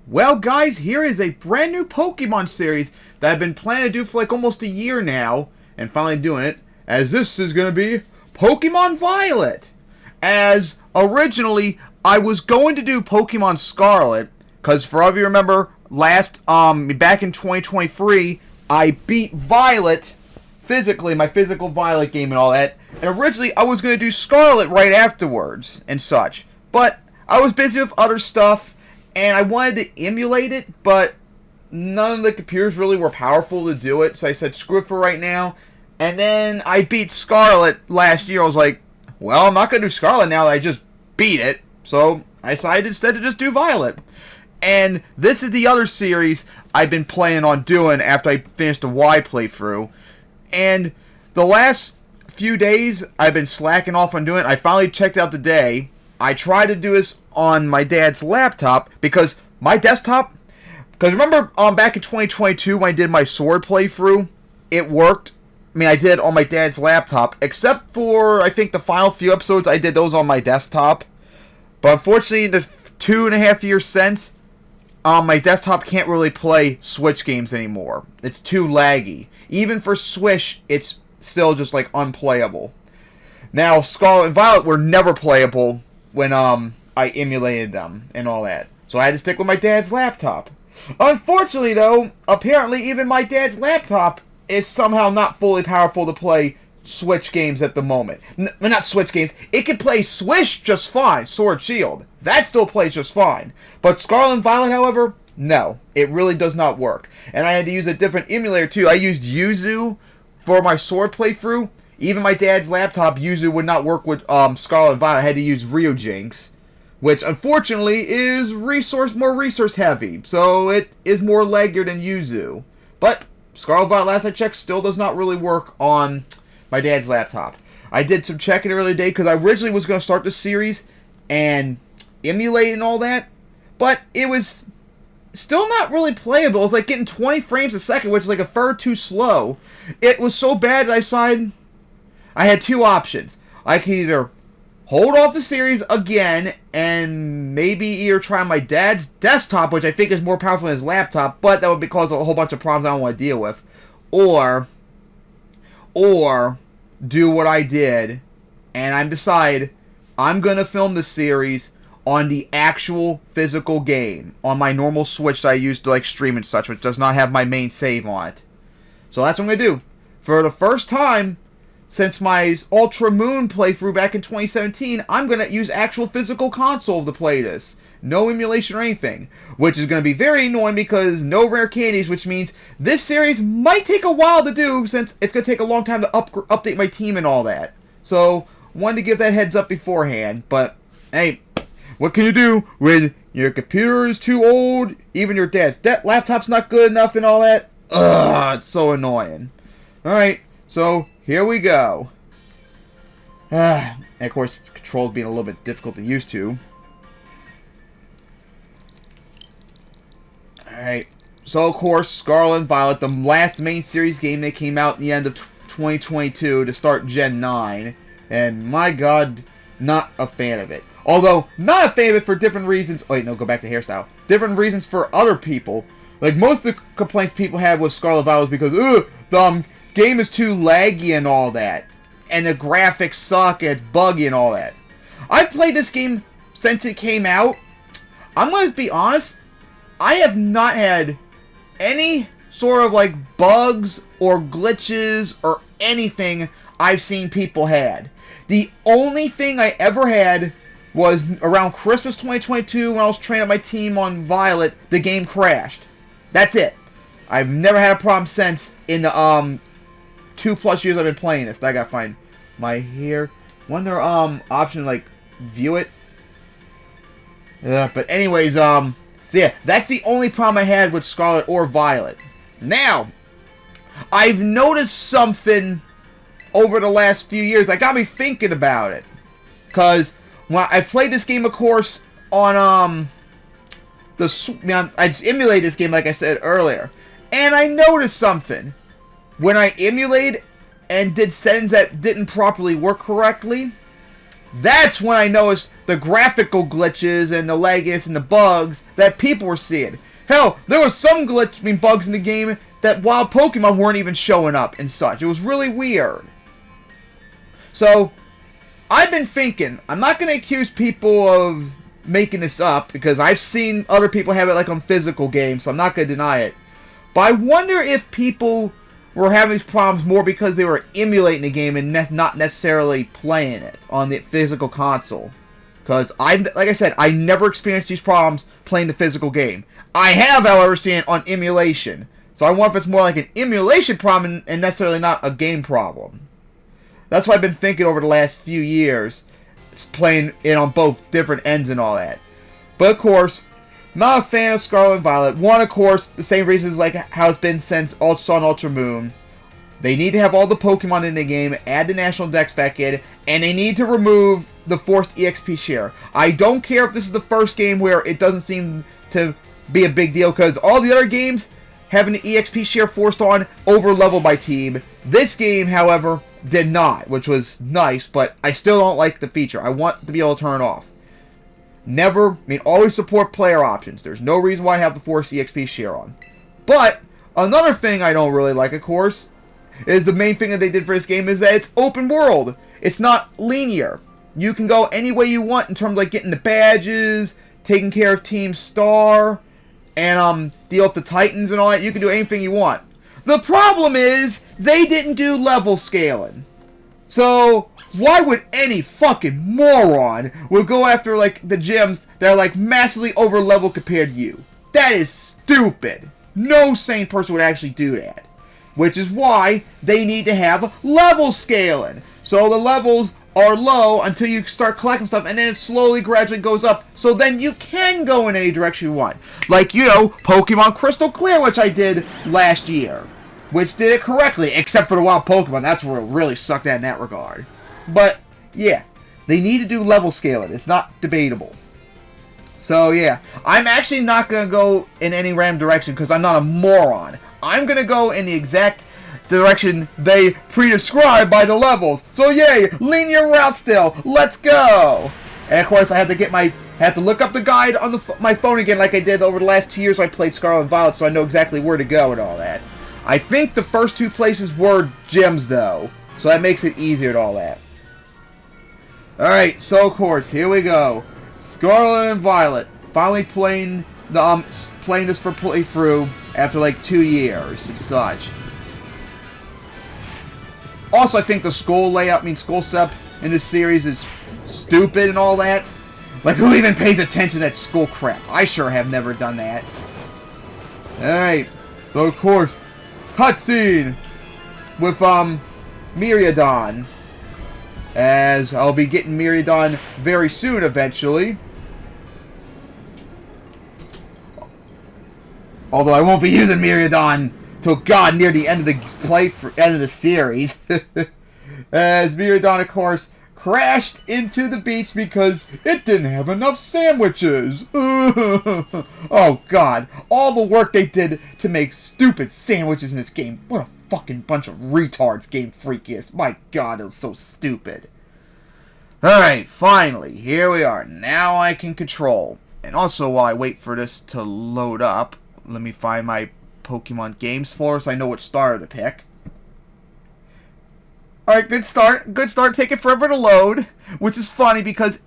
Well, guys, here is a brand new Pokemon series that I've been planning to do for like almost a year now, and finally doing it, as this is going to be Pokemon Violet. As originally, I was going to do Pokemon Scarlet, because for all of you remember, back in 2023, I beat Violet physically, my physical Violet game and all that, and originally I was going to do Scarlet right afterwards and such, but I was busy with other stuff, and I wanted to emulate it, but none of the computers really were powerful to do it, so I said screw it for right now. And then I beat Scarlet last year. I was like, well, I'm not going to do Scarlet now that I just beat it, so I decided instead to just do Violet. And this is the other series I've been planning on doing after I finished the Y playthrough. And the last few days I've been slacking off on doing it. I finally checked out today. I tried to do this on my dad's laptop because my desktop, because remember back in 2022 when I did my Sword playthrough, it worked. I mean, I did it on my dad's laptop, except for, I think, the final few episodes, I did those on my desktop. But unfortunately, the 2.5 years since, my desktop can't really play Switch games anymore. It's too laggy. Even for Switch, it's still just, like, unplayable. Now, Scarlet and Violet were never playable when I emulated them and all that. So I had to stick with my dad's laptop. Unfortunately, though, apparently even my dad's laptop is somehow not fully powerful to play Switch games at the moment. Not Switch games. It can play Swish just fine, Sword Shield. That still plays just fine. But Scarlet and Violet, however, no. It really does not work. And I had to use a different emulator, too. I used Yuzu for my Sword playthrough. Even my dad's laptop, Yuzu would not work with Scarlet and Violet. I had to use Ryujinx, which unfortunately is more resource heavy. So it is more laggier than Yuzu. But Scarlet and Violet, last I checked, still does not really work on my dad's laptop. I did some checking earlier today because I originally was going to start the series and emulate and all that, but it was still not really playable. It was like getting 20 frames a second, which is like a third too slow. It was so bad that I decided I had two options. I could either hold off the series again and maybe either try my dad's desktop, which I think is more powerful than his laptop, but that would cause a whole bunch of problems I don't want to deal with, or do what I did, and I decide I'm going to film the series on the actual physical game, on my normal Switch that I use to like stream and such, which does not have my main save on it. So that's what I'm going to do. For the first time since my UltraMoon playthrough back in 2017, I'm going to use actual physical console to play this. No emulation or anything. Which is going to be very annoying because no rare candies, which means this series might take a while to do since it's going to take a long time to update my team and all that. So, wanted to give that heads up beforehand, but hey, what can you do when your computer is too old, even your dad's laptop's not good enough and all that? Ugh, it's so annoying. Alright, so here we go. And of course, controls being a little bit difficult to use to. Alright, so of course, Scarlet and Violet, the last main series game that came out at the end of 2022 to start Gen 9. And my god, not a fan of it. Although, not a fan of it for different reasons. Oh, wait, no, go back to hairstyle. Different reasons for other people. Like, most of the complaints people had with Scarlet and Violet was because, the game is too laggy and all that. And the graphics suck and it's buggy and all that. I've played this game since it came out. I'm going to be honest. I have not had any sort of like bugs or glitches or anything I've seen people had. The only thing I ever had was around Christmas 2022 when I was training my team on Violet, the game crashed. That's it. I've never had a problem since in the 2+ years I've been playing this. I gotta find my hair. Wonder option to, like view it. But anyways, so yeah, that's the only problem I had with Scarlet or Violet. Now, I've noticed something over the last few years that got me thinking about it. Cause when I played this game, of course, on I just emulated this game like I said earlier, and I noticed something. When I emulated and did settings that didn't properly work correctly, That's when I noticed the graphical glitches and the lagginess and the bugs that people were seeing. Hell, there was some bugs in the game that wild Pokemon weren't even showing up and such. It was really weird. So, I've been thinking, I'm not going to accuse people of making this up, because I've seen other people have it like on physical games, so I'm not going to deny it. But I wonder if people were having these problems more because they were emulating the game and not necessarily playing it on the physical console. Because, like I said, I never experienced these problems playing the physical game. I have, however, seen it on emulation. So I wonder if it's more like an emulation problem and necessarily not a game problem. That's what I've been thinking over the last few years, playing it on both different ends and all that. But of course, not a fan of Scarlet and Violet. One, of course, the same reasons like how it's been since Sun, UltraMoon. They need to have all the Pokemon in the game, add the National Dex back in, and they need to remove the forced EXP share. I don't care if this is the first game where it doesn't seem to be a big deal, because all the other games having the EXP share forced on over-leveled my team. This game, however, did not, which was nice, but I still don't like the feature. I want to be able to turn it off. Always support player options. There's no reason why I have the forced EXP share on. But, another thing I don't really like, of course, is the main thing that they did for this game is that it's open world. It's not linear. You can go any way you want in terms of like getting the badges, taking care of Team Star, and deal with the Titans and all that. You can do anything you want. The problem is, they didn't do level scaling. So, why would any fucking moron would go after, like, the gyms that are, like, massively over-leveled compared to you? That is stupid. No sane person would actually do that. Which is why they need to have level scaling. So the levels are low until you start collecting stuff, and then it slowly, gradually goes up, so then you can go in any direction you want. Like, Pokemon Crystal Clear, which I did last year. Which did it correctly, except for the wild Pokemon. That's where it really sucked at in that regard. But, yeah. They need to do level scaling. It's not debatable. So, yeah. I'm actually not going to go in any random direction, because I'm not a moron. I'm going to go in the exact direction they pre-described by the levels. So, yay! Linear route still. Let's go! And, of course, I had to look up the guide on my phone again like I did over the last 2 years I played Scarlet and Violet, so I know exactly where to go and all that. I think the first two places were gyms, though. So that makes it easier and all that. Alright, so of course, here we go. Scarlet and Violet. Finally playing this for playthrough after like 2 years and such. Also, I think the skull layout, skull setup in this series is stupid and all that. Like, who even pays attention to that skull crap? I sure have never done that. Alright, so of course, cutscene with Miraidon, as I'll be getting Miraidon very soon eventually, although I won't be using Miraidon till near the end of the series. As Miraidon, of course, crashed into the beach because it didn't have enough sandwiches. Oh god, all the work they did to make stupid sandwiches in this game. What a fucking bunch of retards Game Freak is. My god, it was so stupid. Alright, finally, here we are. Now I can control. And also, while I wait for this to load up, let me find my Pokemon Games folder so I know which starter to pick. Alright, good start. Good start. Taking forever to load, which is funny because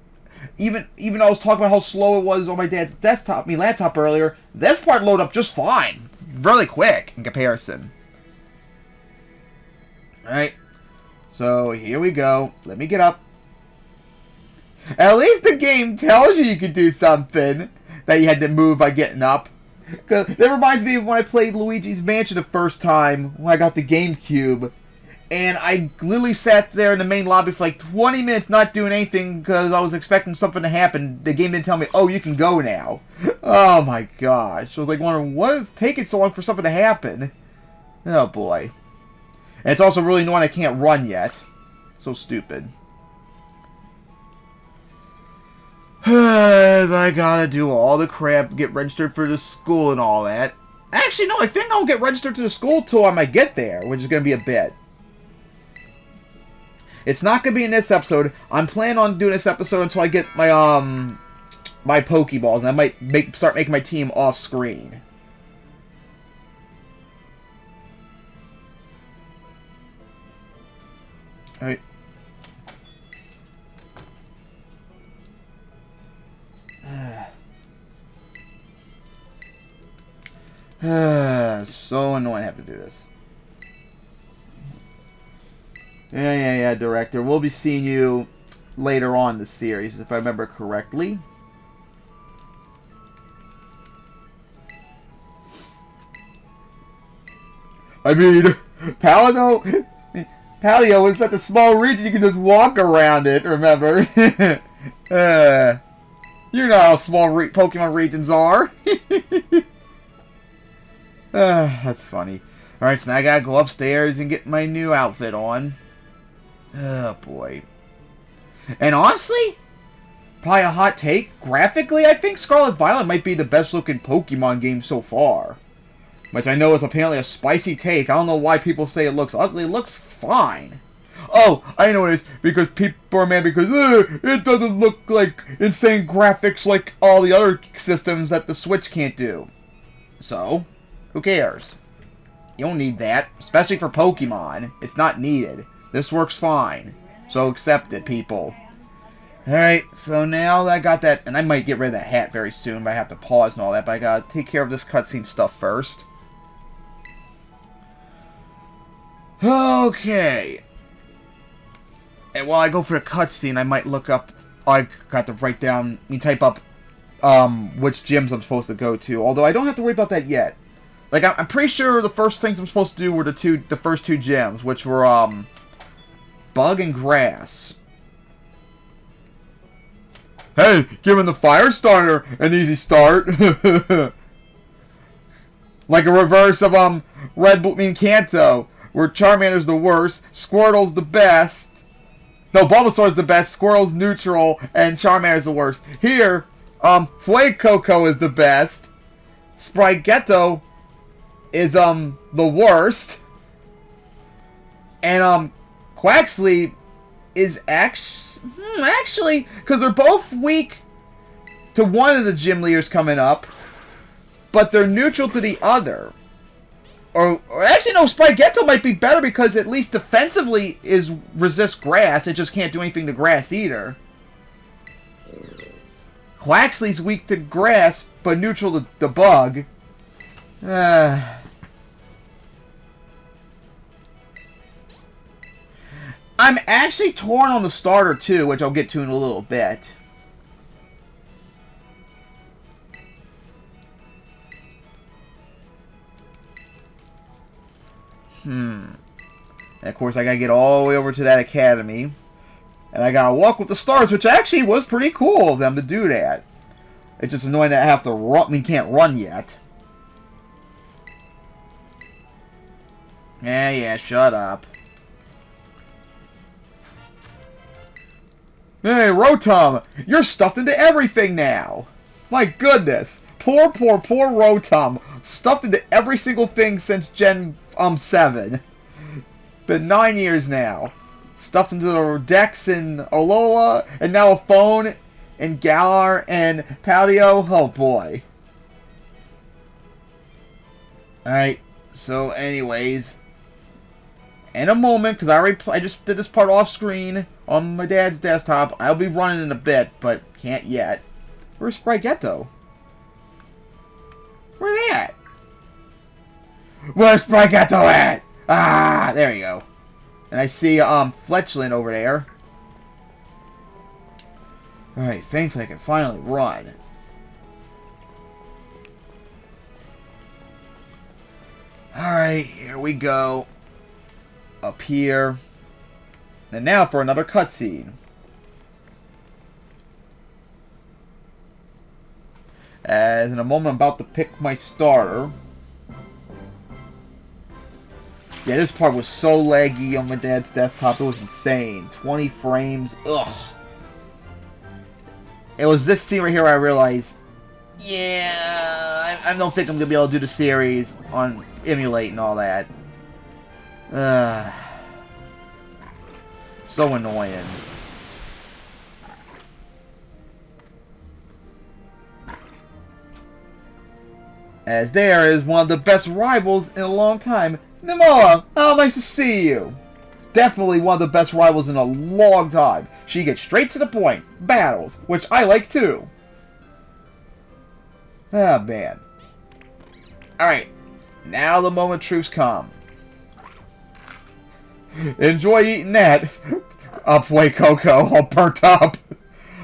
even though I was talking about how slow it was on my dad's laptop earlier, this part loaded up just fine. Really quick in comparison. Alright, so here we go. Let me get up. At least the game tells you can do something that you had to move by getting up. That reminds me of when I played Luigi's Mansion the first time when I got the GameCube. And I literally sat there in the main lobby for like 20 minutes not doing anything because I was expecting something to happen. The game didn't tell me, oh, you can go now. Oh my gosh. I was like wondering, what is taking so long for something to happen? Oh boy. And it's also really annoying I can't run yet. So stupid. I gotta do all the crap, get registered for the school and all that. Actually, no, I think I'll get registered to the school till I might get there, which is gonna be a bit. It's not going to be in this episode. I'm planning on doing this episode until I get my my Pokeballs, and I might start making my team off screen. All right. So annoying to have to do this. Yeah, director. We'll be seeing you later on in the series, if I remember correctly. I mean, Palio is such a small region, you can just walk around it, remember? You know how small Pokemon regions are. That's funny. Alright, so now I gotta go upstairs and get my new outfit on. Oh, boy. And honestly, probably a hot take, graphically, I think Scarlet Violet might be the best looking Pokemon game so far. Which I know is apparently a spicy take. I don't know why people say it looks ugly. It looks fine. Oh, I know it is. Because people are mad because it doesn't look like insane graphics like all the other systems that the Switch can't do. So, who cares? You don't need that. Especially for Pokemon. It's not needed. This works fine. So accept it, people. Alright, so now that I got that, and I might get rid of that hat very soon, but I have to pause and all that, but I gotta take care of this cutscene stuff first. Okay. And while I go for the cutscene, I might look up, I got to write down, type up, which gyms I'm supposed to go to, although I don't have to worry about that yet. Like, I'm pretty sure the first things I'm supposed to do were the first two gyms, which were, Bug and Grass. Hey, giving the fire starter an easy start. Like a reverse of, Kanto, where Charmander's the worst, Squirtle's the best. No, Bulbasaur's the best, Squirtle's neutral, and Charmander's the worst. Here, Fuecoco is the best. Sprigatto is, the worst. And, Quaxley is actually, because they're both weak to one of the gym leaders coming up, but they're neutral to the other. Or actually, no, Sprigatto might be better because at least defensively resists grass. It just can't do anything to grass either. Quaxley's weak to grass, but neutral to bug. I'm actually torn on the starter too, which I'll get to in a little bit. And of course, I gotta get all the way over to that academy. And I gotta walk with the stars, which actually was pretty cool of them to do that. It's just annoying that I have to run. We can't run yet. Yeah, shut up. Hey, Rotom, you're stuffed into everything now. My goodness. Poor Rotom. Stuffed into every single thing since Gen 7. Been 9 years now. Stuffed into the Dex and Alola, and now a phone, and Galar, and Palio. Oh boy. Alright, so anyways. In a moment, because I just did this part off screen on my dad's desktop. I'll be running in a bit, but can't yet. Where's Sprigatto? Where they at? Where's Sprigatto at? Ah, there you go. And I see Fletchling over there. Alright, thankfully I can finally run. Alright, here we go. Up here. And now for another cutscene. As in a moment I'm about to pick my starter. Yeah, this part was so laggy on my dad's desktop, it was insane. 20 frames, ugh. It was this scene right here where I realized, yeah, I don't think I'm going to be able to do the series on emulate and all that. So annoying. As there is one of the best rivals in a long time. Nemoa, how nice to see you. Definitely one of the best rivals in a long time. She gets straight to the point. Battles, which I like too. Ah, man. Alright. Now the moment of truth's come. Enjoy eating that. Upway Coco, all burnt up.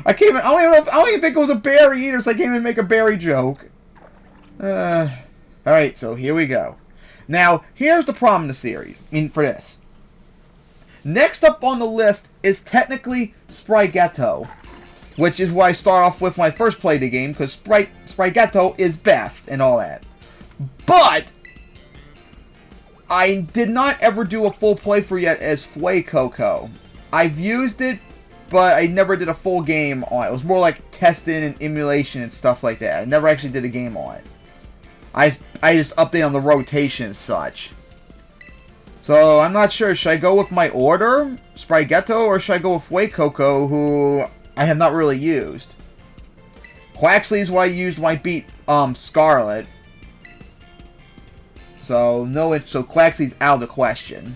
I don't even think it was a berry either, so I can't even make a berry joke. Alright, so here we go. Now, here's the problem in the series. For this. Next up on the list is technically Sprigatto, which is what I start off with when I first played the game, because Sprigatto is best and all that. But I did not ever do a full playthrough yet as Fuecoco. I've used it, but I never did a full game on it. It was more like testing and emulation and stuff like that. I never actually did a game on it. I just update on the rotation and such. So I'm not sure. Should I go with my order, Sprigatto, or should I go with Fuecoco, who I have not really used? Quaxley is what I used when I beat Scarlet. So Quaxley's out of the question.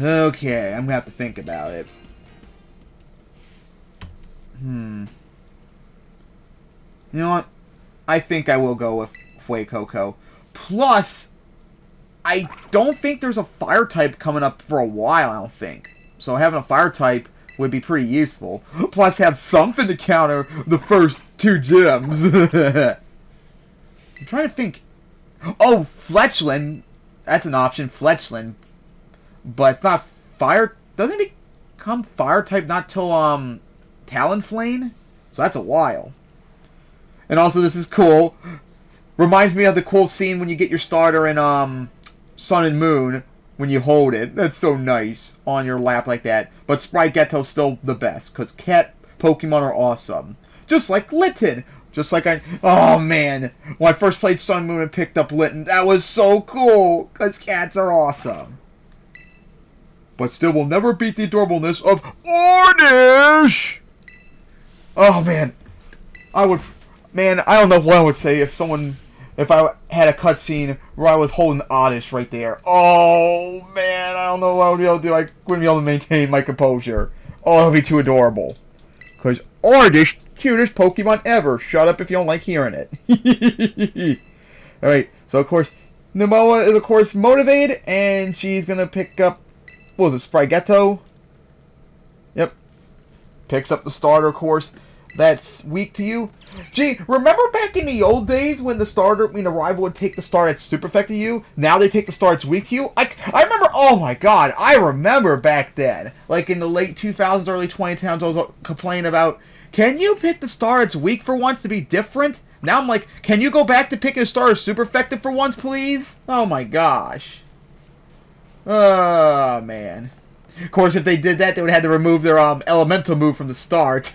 Okay, I'm gonna have to think about it. You know what? I think I will go with Fuecoco. Plus, I don't think there's a fire type coming up for a while, I don't think. So having a fire type would be pretty useful. Plus have something to counter the first 2 gyms. I'm trying to think. Oh, Fletchland. That's an option, Fletchland. But it's not fire. Doesn't it become fire type not till Talonflame? So that's a while. And also this is cool. Reminds me of the cool scene when you get your starter in Sun and Moon when you hold it. That's so nice on your lap like that. But Sprigatto's still the best because cat Pokemon are awesome. Just like Litten. Just like oh man, when I first played Sun and Moon and picked up Litten, that was so cool because cats are awesome. But still will never beat the adorableness of Ornish! Oh man. I don't know what I would say if I had a cutscene where I was holding Oddish right there. Oh man, I don't know what I would be able to do. I wouldn't be able to maintain my composure. Oh, it would be too adorable. Because Oddish, cutest Pokemon ever. Shut up if you don't like hearing it. Alright, so of course, Nemoa is of course motivated, and she's gonna pick up, what was it, Sprigatto? Yep. Picks up the starter, of course. That's weak to you. Gee, remember back in the old days when the rival would take the star that's super effective to you? Now they take the star that's weak to you? I remember, oh my god, I remember back then. Like in the late 2000s, early 2010s, I was complaining about, can you pick the star that's weak for once to be different? Now I'm like, can you go back to picking a star that's super effective for once, please? Oh my gosh. Oh man. Of course, if they did that, they would have had to remove their elemental move from the start.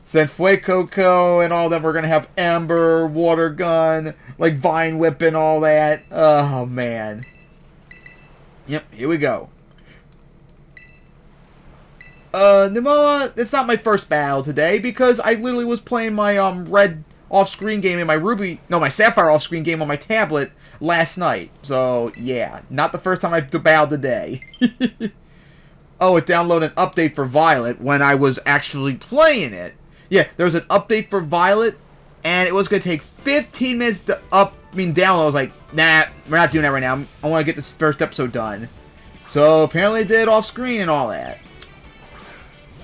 Since Fuecoco and all of them were going to have Ember, Water Gun, like Vine Whip and all that. Oh, man. Yep, here we go. Nemoa, it's not my first battle today because I literally was playing my red off-screen game and my Sapphire off-screen game on my tablet last night. So, yeah. Not the first time I've battled today. Oh, it downloaded an update for Violet when I was actually playing it. Yeah, there was an update for Violet, and it was going to take 15 minutes to download. I was like, nah, we're not doing that right now. I want to get this first episode done. So, apparently it did off-screen and all that.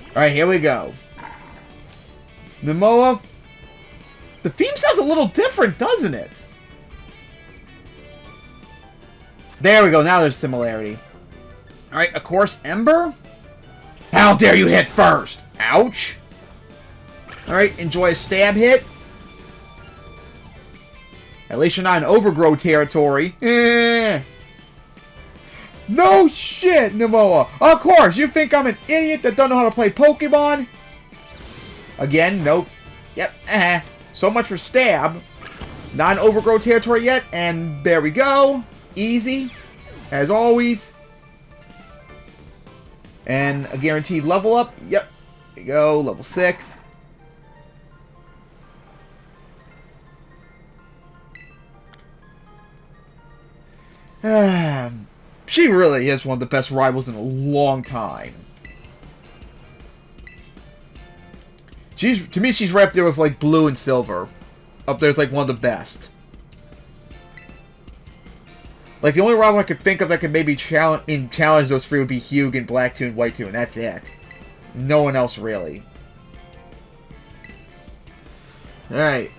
Alright, here we go. Nemoa. The theme sounds a little different, doesn't it? There we go, now there's similarity. Alright, of course, Ember. How dare you hit first? Ouch. Alright, enjoy a stab hit. At least you're not in overgrow territory. No shit, Nemoa. Of course, you think I'm an idiot that don't know how to play Pokemon? Again, nope. Yep, So much for stab. Not in overgrow territory yet, and there we go. Easy. as always. And a guaranteed level up. Yep. There you go. Level 6. She really is one of the best rivals in a long time. To me, she's right up there with, like, Blue and Silver. Up there's, like, one of the best. Like, the only rival I could think of that could maybe challenge those three would be Hugh and Black Toon, White Toon. That's it. No one else, really. Alright.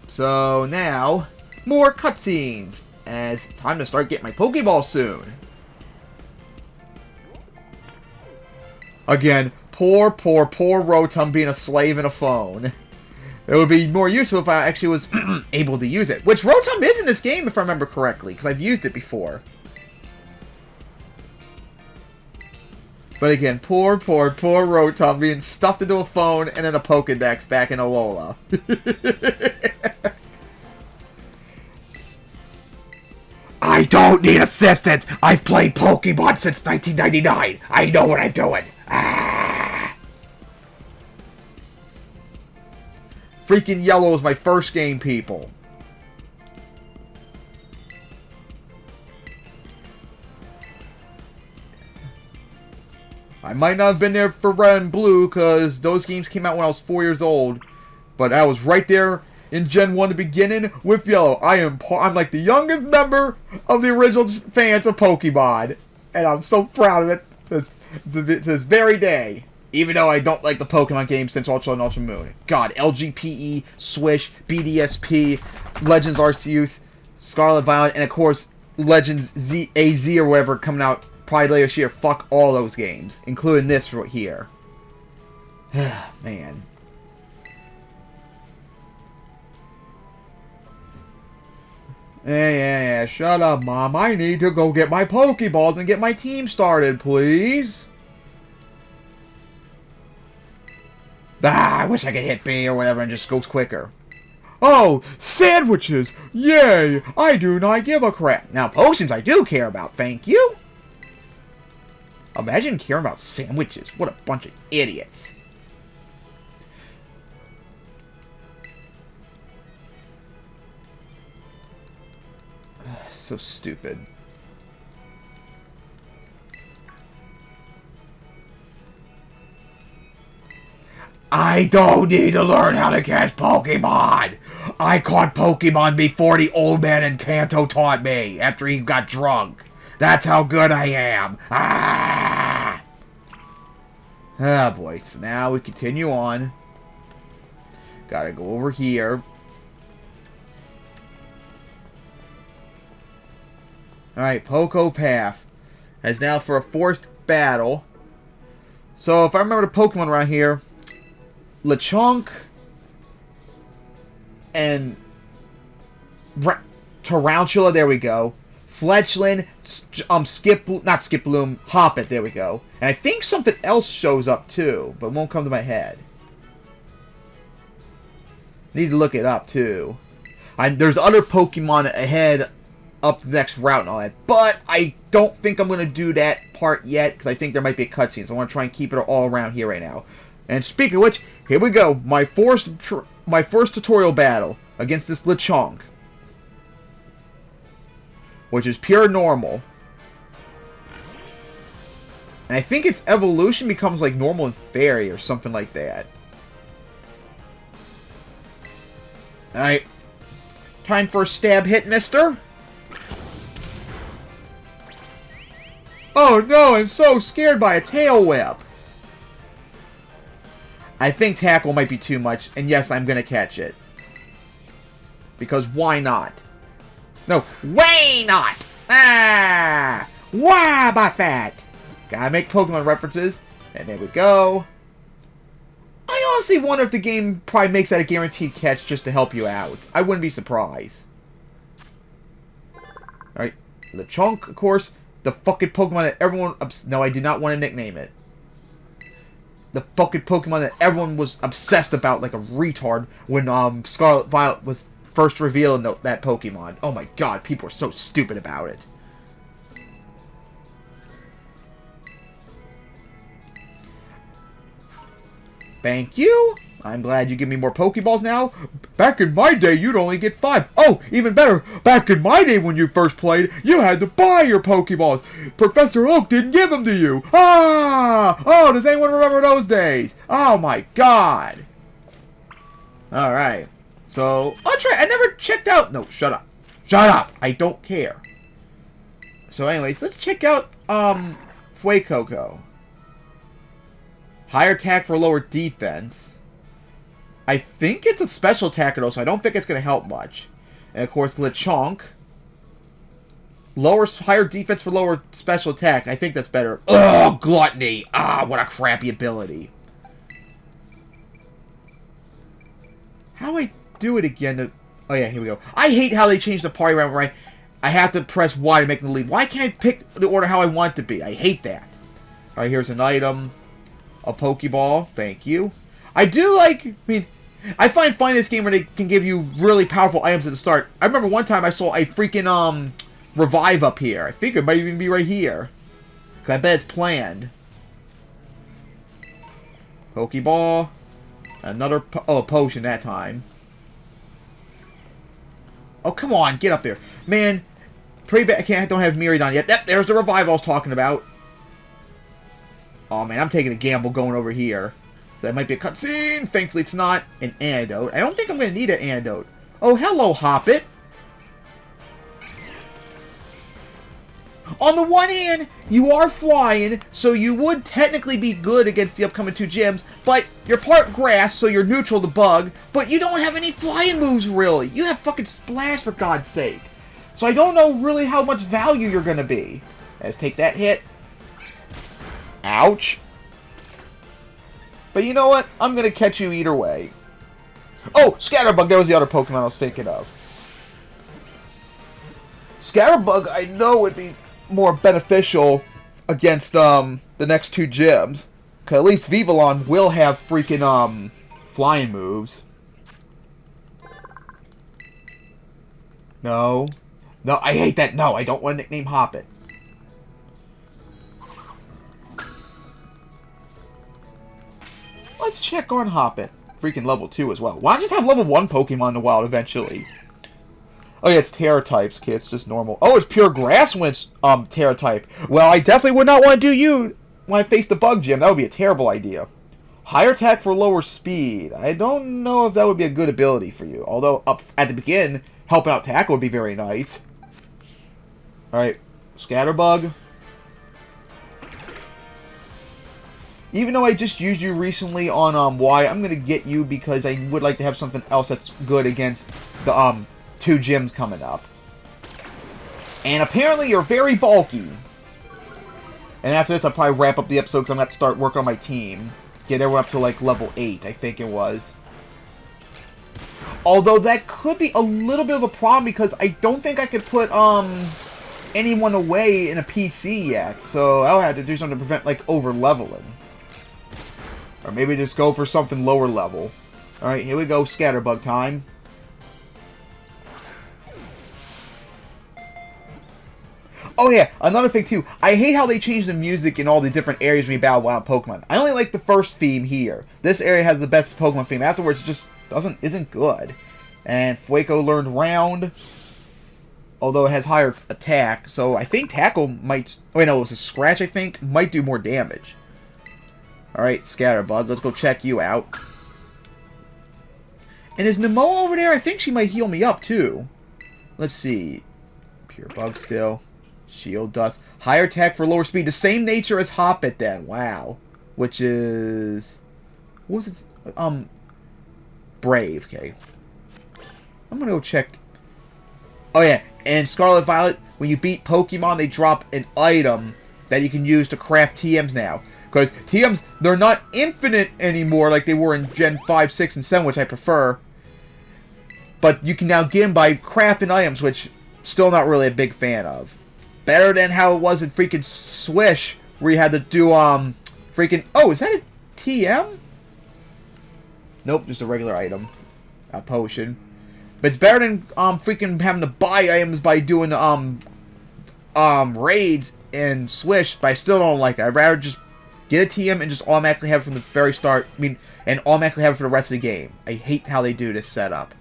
So, now, more cutscenes. As time to start getting my Pokeball soon. Again, poor Rotom being a slave in a phone. It would be more useful if I actually was able to use it. Which Rotom is in this game, if I remember correctly, because I've used it before. But again, poor Rotom being stuffed into a phone and in a Pokedex back in Alola. I don't need assistance! I've played Pokemon since 1999! I know what I'm doing! Ah! Freaking Yellow was my first game, people. I might not have been there for Red and Blue, because those games came out when I was 4 years old. But I was right there in Gen 1 to beginning with Yellow. I'm like the youngest member of the original fans of Pokemon. And I'm so proud of it this very day. Even though I don't like the Pokemon games since Ultra and UltraMoon. God, LGPE, Swish, BDSP, Legends Arceus, Scarlet Violet, and of course, Legends AZ or whatever coming out probably later this year. Fuck all those games, including this right here. Man. Yeah, shut up, Mom. I need to go get my Pokeballs and get my team started, please. I wish I could hit B or whatever and just goes quicker. Oh, sandwiches! Yay! I do not give a crap. Now, potions I do care about, thank you. Imagine caring about sandwiches. What a bunch of idiots. So stupid. I don't need to learn how to catch Pokemon! I caught Pokemon before the old man in Kanto taught me, after he got drunk. That's how good I am! Ah! Ah, boy. So now we continue on. Gotta go over here. Alright, Poco Path. As now for a forced battle. So, if I remember the Pokemon around here, Lechonk and Tarantula, there we go. Fletchling, not Skiploom, Hoppet, there we go. And I think something else shows up too, but won't come to my head. Need to look it up too. There's other Pokemon ahead up the next route and all that, but I don't think I'm going to do that part yet, because I think there might be a cutscene, so I want to try and keep it all around here right now. And speaking of which, here we go, my first tutorial battle against this Lechonk, which is pure normal. And I think its evolution becomes like normal and fairy or something like that. Alright, time for a stab hit, mister. Oh no, I'm so scared by a tail whip. I think tackle might be too much, and yes, I'm gonna catch it. Because why not? No, way not! Ah! Why, Buffett? Gotta make Pokemon references, and there we go. I honestly wonder if the game probably makes that a guaranteed catch just to help you out. I wouldn't be surprised. Alright, Lechonk, of course. The fucking Pokemon that everyone... No, I did not want to nickname it. The fucking Pokemon that everyone was obsessed about like a retard when Scarlet Violet was first revealed in that Pokemon. Oh my god, people are so stupid about it. Thank you. I'm glad you give me more Pokeballs now. Back in my day, you'd only get 5. Oh, even better. Back in my day when you first played, you had to buy your Pokeballs. Professor Oak didn't give them to you. Ah! Oh, does anyone remember those days? Oh my god. Alright. So, I'll try. I never checked out. No, shut up. Shut up. I don't care. So anyways, let's check out, Fuecoco. Higher attack for lower defense. I think it's a special attacker though, so I don't think it's going to help much. And of course, Lechonk. Higher defense for lower special attack. I think that's better. Ugh, Gluttony. Ah, what a crappy ability. How do I do it again? Oh yeah, here we go. I hate how they changed the party round where I have to press Y to make them leave. Why can't I pick the order how I want it to be? I hate that. Alright, here's an item. A Pokeball. Thank you. I do like... I mean, I find this game where they can give you really powerful items at the start. I remember one time I saw a freaking, Revive up here. I think it might even be right here. Because I bet it's planned. Pokeball. Another... a potion that time. Oh, come on. Get up there. Man, pretty bad. I don't have Miraidon yet. Yep, there's the Revive I was talking about. Oh, man, I'm taking a gamble going over here. That might be a cutscene. Thankfully, it's not an antidote. I don't think I'm going to need an antidote. Oh, hello, Hoppit. On the one hand, you are flying, so you would technically be good against the upcoming 2 gyms, but you're part grass, so you're neutral to bug, but you don't have any flying moves, really. You have fucking Splash, for God's sake. So I don't know really how much value you're going to be. Let's take that hit. Ouch. But you know what? I'm going to catch you either way. Oh, Scatterbug. That was the other Pokemon I was thinking of. Scatterbug, I know, would be more beneficial against the next 2 gyms. Because at least Vivillon will have freaking flying moves. No. No, I hate that. No, I don't want to nickname Hoppit. Let's check on Hoppit. Freaking level 2 as well. Why not just have level 1 Pokemon in the wild eventually? Oh yeah, it's Terra types, kid. It's just normal. Oh, it's pure grass when it's Terra type. Well, I definitely would not want to do you when I face the bug gym. That would be a terrible idea. Higher attack for lower speed. I don't know if that would be a good ability for you. Although up at the beginning, helping out tackle would be very nice. Alright, Scatterbug. Even though I just used you recently on Y, I'm going to get you because I would like to have something else that's good against the 2 gyms coming up. And apparently you're very bulky. And after this I'll probably wrap up the episode because I'm going to have to start working on my team. Get everyone up to like level 8, I think it was. Although that could be a little bit of a problem because I don't think I could put anyone away in a PC yet. So I'll have to do something to prevent like over leveling. Or maybe just go for something lower level. Alright, here we go. Scatterbug time. Oh yeah, another thing too. I hate how they change the music in all the different areas when you battle wild Pokemon. I only like the first theme here. This area has the best Pokemon theme. Afterwards, it just isn't good. And Fueco learned Round. Although it has higher attack. So I think Tackle might... Oh wait, no, it was a Scratch, I think. Might do more damage. Alright, Scatterbug. Let's go check you out. And is Nemoa over there? I think she might heal me up, too. Let's see. Pure Bug still. Shield Dust. Higher attack for lower speed. The same nature as Hoppit, then. Wow. Which is... What was it? Brave. Okay. I'm gonna go check... Oh, yeah. And Scarlet Violet, when you beat Pokemon, they drop an item that you can use to craft TMs now. Because TMs, they're not infinite anymore like they were in Gen 5, 6, and 7, which I prefer. But you can now get them by crafting items, which still not really a big fan of. Better than how it was in freaking Swish, where you had to do, freaking... Oh, is that a TM? Nope, just a regular item. A potion. But it's better than, freaking having to buy items by doing, raids in Swish, but I still don't like it. I'd rather just get a TM and just automatically have it from the very start. I mean, and automatically have it for the rest of the game. I hate how they do this setup.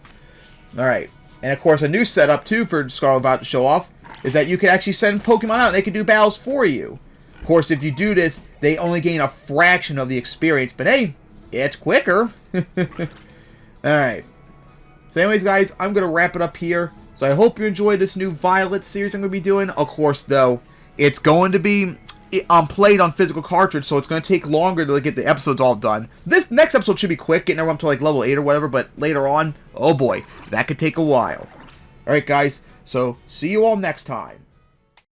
Alright. And of course, a new setup, too, for Scarlet about to show off, is that you can actually send Pokemon out and they can do battles for you. Of course, if you do this, they only gain a fraction of the experience. But hey, it's quicker. Alright. So anyways, guys, I'm going to wrap it up here. So I hope you enjoyed this new Violet series I'm going to be doing. Of course, though, it's going to be played on physical cartridge, so it's going to take longer to get the episodes all done. This next episode should be quick, getting everyone up to like level 8 or whatever, but later on, oh boy, that could take a while. Alright, guys, so see you all next time.